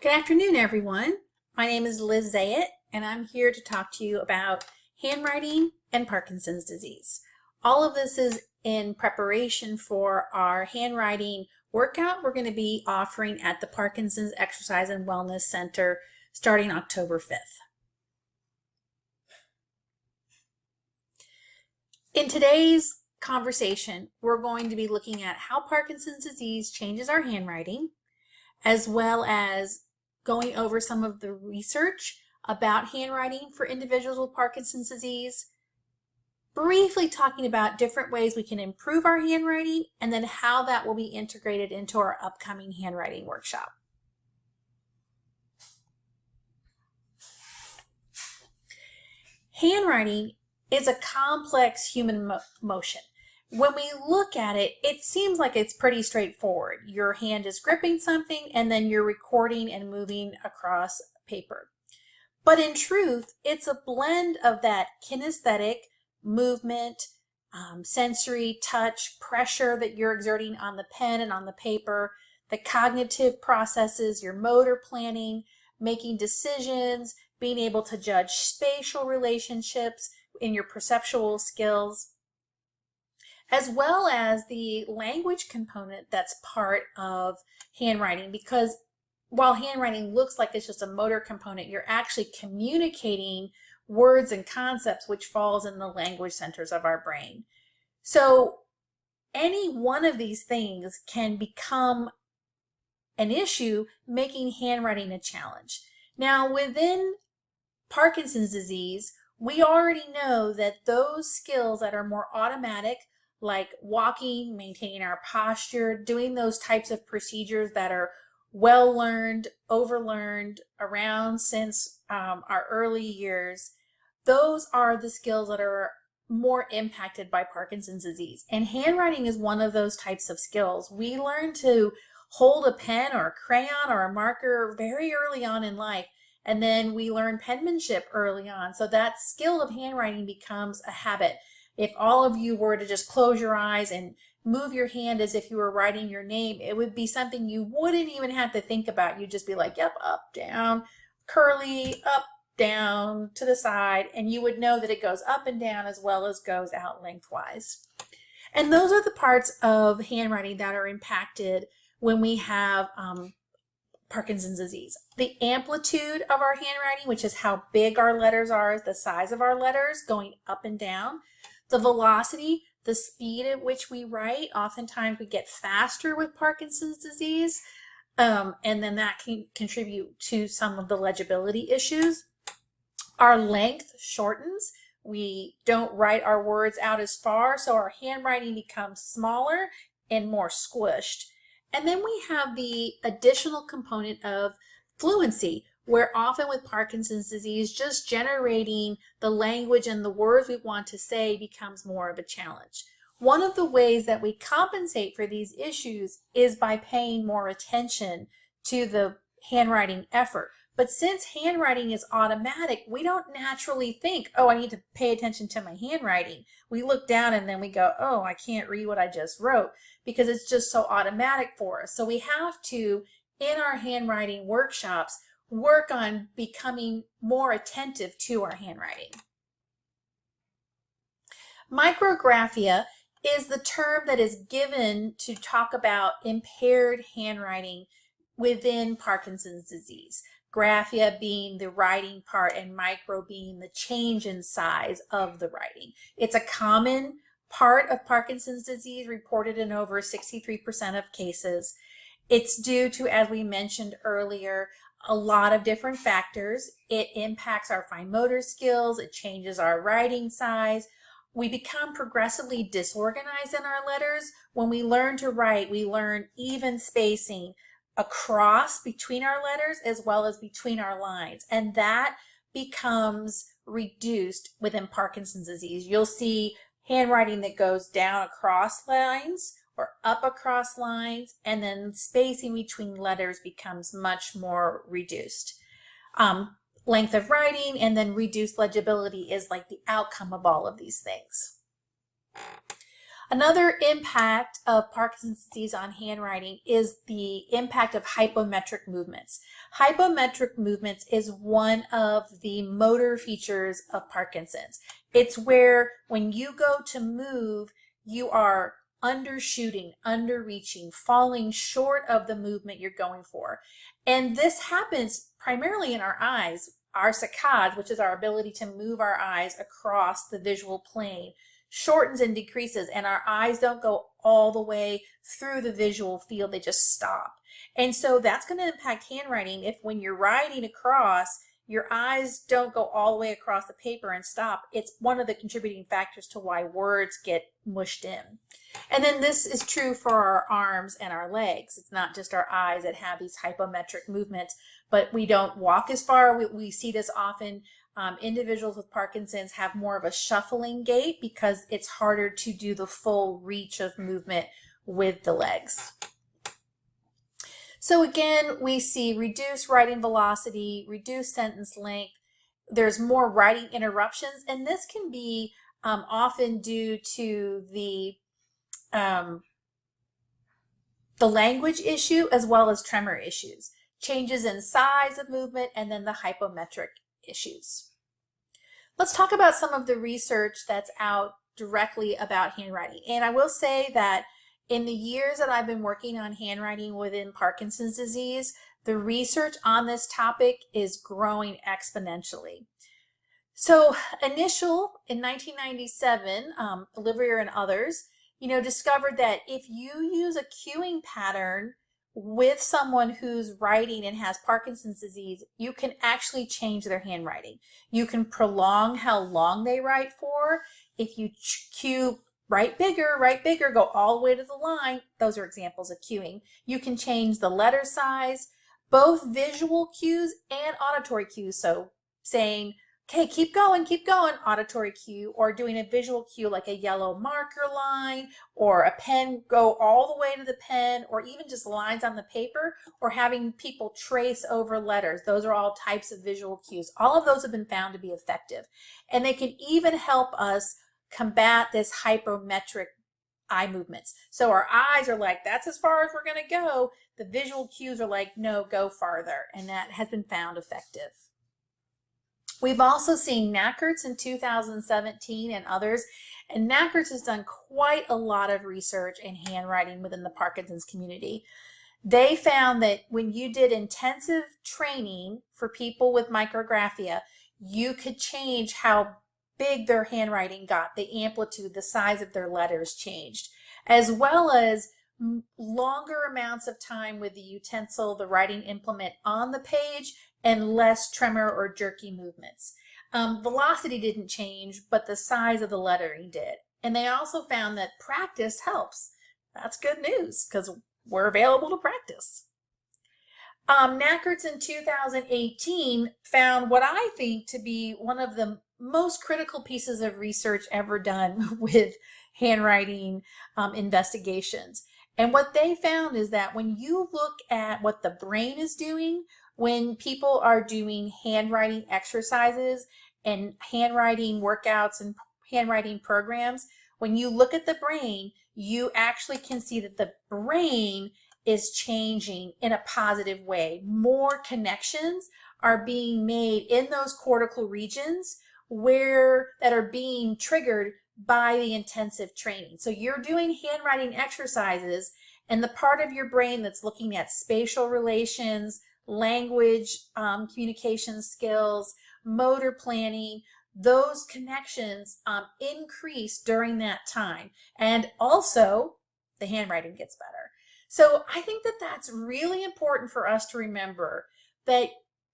Good afternoon, everyone. My name is Liz Zayat, and I'm here to talk to you about handwriting and Parkinson's disease. All of this is in preparation for our handwriting workout we're going to be offering at the Parkinson's Exercise and Wellness Center starting October 5th. In today's conversation, we're going to be looking at how Parkinson's disease changes our handwriting, as well as going over some of the research about handwriting for individuals with Parkinson's disease, briefly talking about different ways we can improve our handwriting, and then how that will be integrated into our upcoming handwriting workshop. Handwriting is a complex human motion. When we look at it, it seems like it's pretty straightforward. Your hand is gripping something and then you're recording and moving across paper. But in truth, it's a blend of that kinesthetic movement, sensory touch, pressure that you're exerting on the pen and on the paper, the cognitive processes, your motor planning, making decisions, being able to judge spatial relationships in your perceptual skills, as well as the language component that's part of handwriting, because while handwriting looks like it's just a motor component, you're actually communicating words and concepts, which falls in the language centers of our brain. So any one of these things can become an issue, making handwriting a challenge. Now, within Parkinson's disease, we already know that those skills that are more automatic, like walking, maintaining our posture, doing those types of procedures that are well learned, overlearned, around since our early years, those are the skills that are more impacted by Parkinson's disease. And handwriting is one of those types of skills. We learn to hold a pen or a crayon or a marker very early on in life, and then we learn penmanship early on. So that skill of handwriting becomes a habit. If all of you were to just close your eyes and move your hand as if you were writing your name, it would be something you wouldn't even have to think about. You'd just be like, yep, up, down, curly, up, down, to the side, and you would know that it goes up and down as well as goes out lengthwise. And those are the parts of handwriting that are impacted when we have Parkinson's disease. The amplitude of our handwriting, which is how big our letters are, the size of our letters going up and down. The velocity, the speed at which we write. Oftentimes we get faster with Parkinson's disease, and then that can contribute to some of the legibility issues. Our length shortens. We don't write our words out as far, so our handwriting becomes smaller and more squished. And then we have the additional component of fluency, where often with Parkinson's disease, just generating the language and the words we want to say becomes more of a challenge. One of the ways that we compensate for these issues is by paying more attention to the handwriting effort. But since handwriting is automatic, we don't naturally think, oh, I need to pay attention to my handwriting. We look down and then we go, oh, I can't read what I just wrote, because it's just so automatic for us. So we have to, in our handwriting workshops, work on becoming more attentive to our handwriting. Micrographia is the term that is given to talk about impaired handwriting within Parkinson's disease. Graphia being the writing part and micro being the change in size of the writing. It's a common part of Parkinson's disease, reported in over 63% of cases. It's due to, as we mentioned earlier, a lot of different factors. It impacts our fine motor skills, it changes our writing size. We become progressively disorganized in our letters. When we learn to write, we learn even spacing across between our letters as well as between our lines, and that becomes reduced within Parkinson's disease. You'll see handwriting that goes down across lines or up across lines, and then spacing between letters becomes much more reduced. Length of writing and then reduced legibility is like the outcome of all of these things. Another impact of Parkinson's disease on handwriting is the impact of hypometric movements. Hypometric movements is one of the motor features of Parkinson's. It's where when you go to move, you are undershooting, underreaching, falling short of the movement you're going for. And this happens primarily in our eyes. Our saccade, which is our ability to move our eyes across the visual plane, shortens and decreases, and our eyes don't go all the way through the visual field, they just stop. And so that's going to impact handwriting if when you're writing across, your eyes don't go all the way across the paper and stop. It's one of the contributing factors to why words get mushed in. And then this is true for our arms and our legs. It's not just our eyes that have these hypometric movements, but we don't walk as far. We see this often. Individuals with Parkinson's have more of a shuffling gait because it's harder to do the full reach of movement with the legs. So again, we see reduced writing velocity, reduced sentence length. There's more writing interruptions, and this can be often due to the language issue as well as tremor issues, changes in size of movement, and then the hypometric issues. Let's talk about some of the research that's out directly about handwriting. And I will say that in the years that I've been working on handwriting within Parkinson's disease, the research on this topic is growing exponentially. So Initial in 1997, Olivier and others, discovered that if you use a cueing pattern with someone who's writing and has Parkinson's disease, you can actually change their handwriting. You can prolong how long they write for. If you cue write bigger, go all the way to the line, those are examples of cueing. You can change the letter size, both visual cues and auditory cues. So saying, okay, keep going, auditory cue, or doing a visual cue like a yellow marker line, or a pen, go all the way to the pen, or even just lines on the paper, or having people trace over letters. Those are all types of visual cues. All of those have been found to be effective. And they can even help us combat this hypometric eye movements. So our eyes are like, that's as far as we're going to go. The visual cues are like, no, go farther. And that has been found effective. We've also seen Nackerts in 2017 and others, and Nackerts has done quite a lot of research in handwriting within the Parkinson's community. They found that when you did intensive training for people with micrographia, you could change how big their handwriting got, the amplitude, the size of their letters changed, as well as longer amounts of time with the utensil, the writing implement on the page, and less tremor or jerky movements. Velocity didn't change, but the size of the lettering did. And they also found that practice helps. That's good news because we're available to practice. Nackerts in 2018 found what I think to be one of the most critical pieces of research ever done with handwriting investigations. And what they found is that when you look at what the brain is doing, when people are doing handwriting exercises and handwriting workouts and handwriting programs, when you look at the brain, you actually can see that the brain is changing in a positive way. More connections are being made in those cortical regions that are being triggered by the intensive training. So you're doing handwriting exercises, and the part of your brain that's looking at spatial relations, language, communication skills, motor planning, those connections increase during that time. And also, the handwriting gets better. So I think that that's really important for us to remember, that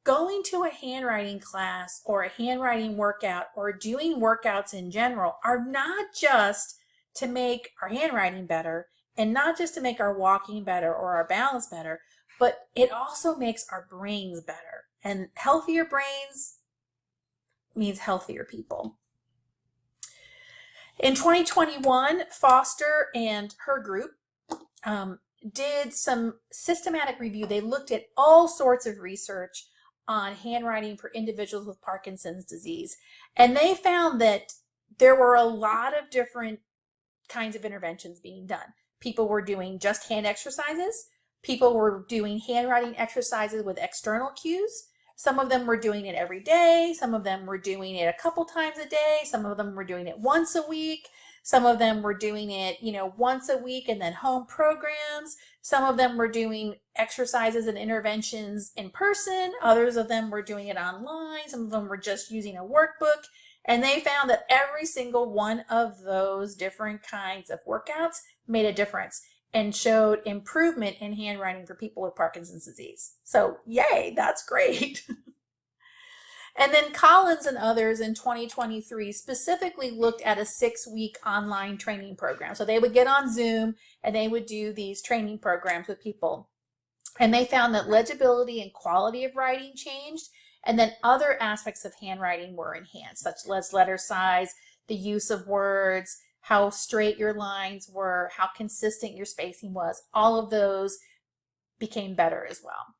going to a handwriting class or a handwriting workout or doing workouts in general are not just to make our handwriting better and not just to make our walking better or our balance better, but it also makes our brains better. And healthier brains means healthier people. In 2021, Foster and her group did some systematic review. They looked at all sorts of research on handwriting for individuals with Parkinson's disease. And they found that there were a lot of different kinds of interventions being done. People were doing just hand exercises. People were doing handwriting exercises with external cues. Some of them were doing it every day. Some of them were doing it a couple times a day. Some of them were doing it once a week. Some of them were doing it, once a week and then home programs. Some of them were doing exercises and interventions in person. Others of them were doing it online. Some of them were just using a workbook. And they found that every single one of those different kinds of workouts made a difference and showed improvement in handwriting for people with Parkinson's disease. So yay, that's great. And then Collins and others in 2023 specifically looked at a 6-week online training program. So they would get on Zoom and they would do these training programs with people. And they found that legibility and quality of writing changed. And then other aspects of handwriting were enhanced, such as letter size, the use of words, how straight your lines were, how consistent your spacing was. All of those became better as well.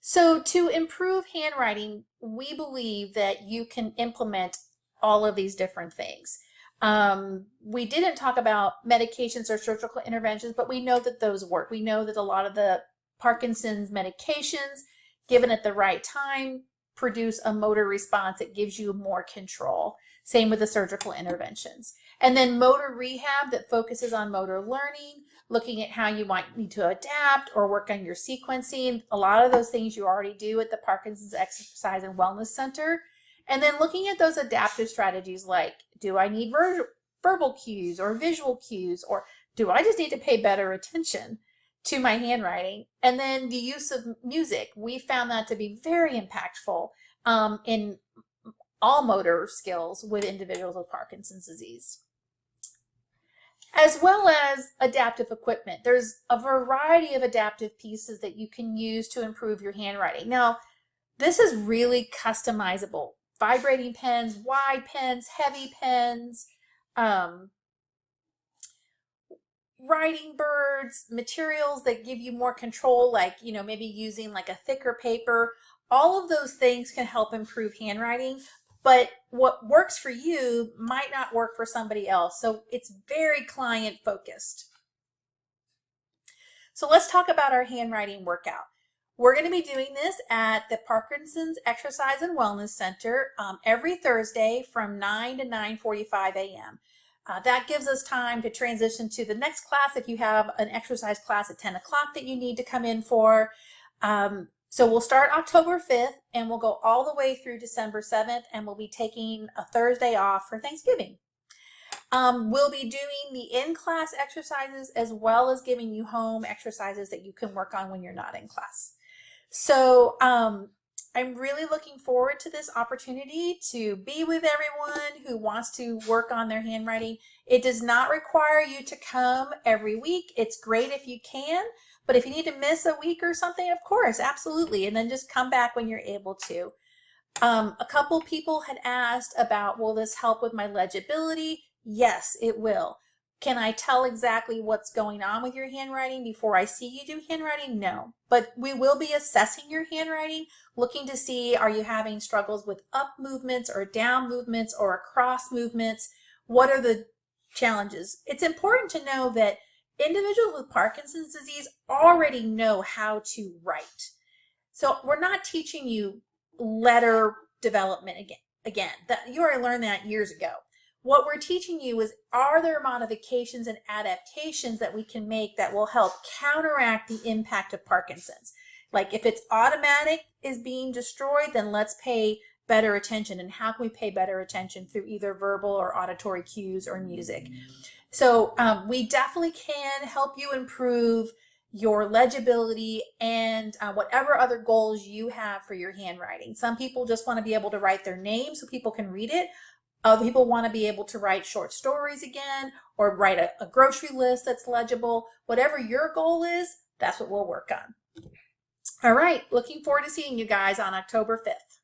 So to improve handwriting, we believe that you can implement all of these different things. We didn't talk about medications or surgical interventions, but we know that those work. We know that a lot of the Parkinson's medications, given at the right time, produce a motor response that gives you more control. Same with the surgical interventions. And then motor rehab that focuses on motor learning, looking at how you might need to adapt or work on your sequencing. A lot of those things you already do at the Parkinson's Exercise and Wellness Center. And then looking at those adaptive strategies like, do I need verbal cues or visual cues, or do I just need to pay better attention to my handwriting? And then the use of music. We found that to be very impactful in all motor skills with individuals with Parkinson's disease. As well as adaptive equipment. There's a variety of adaptive pieces that you can use to improve your handwriting. Now, this is really customizable. Vibrating pens, wide pens, heavy pens, writing birds, materials that give you more control, like, maybe using like a thicker paper. All of those things can help improve handwriting. But what works for you might not work for somebody else. So it's very client focused. So let's talk about our handwriting workout. We're going to be doing this at the Parkinson's Exercise and Wellness Center every Thursday from 9 to 9:45 a.m. That gives us time to transition to the next class if you have an exercise class at 10 o'clock that you need to come in for. So we'll start October 5th and we'll go all the way through December 7th, and we'll be taking a Thursday off for Thanksgiving. We'll be doing the in-class exercises as well as giving you home exercises that you can work on when you're not in class. So I'm really looking forward to this opportunity to be with everyone who wants to work on their handwriting. It does not require you to come every week. It's great if you can. But if you need to miss a week or something, of course, absolutely. And then just come back when you're able to. A couple people had asked about, will this help with my legibility? Yes, it will. Can I tell exactly what's going on with your handwriting before I see you do handwriting? No. But we will be assessing your handwriting, looking to see, are you having struggles with up movements or down movements or across movements? What are the challenges? It's important to know that individuals with Parkinson's disease already know how to write. So we're not teaching you letter development again. You already learned that years ago. What we're teaching you is, are there modifications and adaptations that we can make that will help counteract the impact of Parkinson's? Like if it's automatic is being destroyed, then let's pay better attention. And how can we pay better attention? Through either verbal or auditory cues or music. So we definitely can help you improve your legibility and whatever other goals you have for your handwriting. Some people just want to be able to write their name so people can read it. Other people want to be able to write short stories again, or write a grocery list that's legible. Whatever your goal is, that's what we'll work on. All right, looking forward to seeing you guys on October 5th.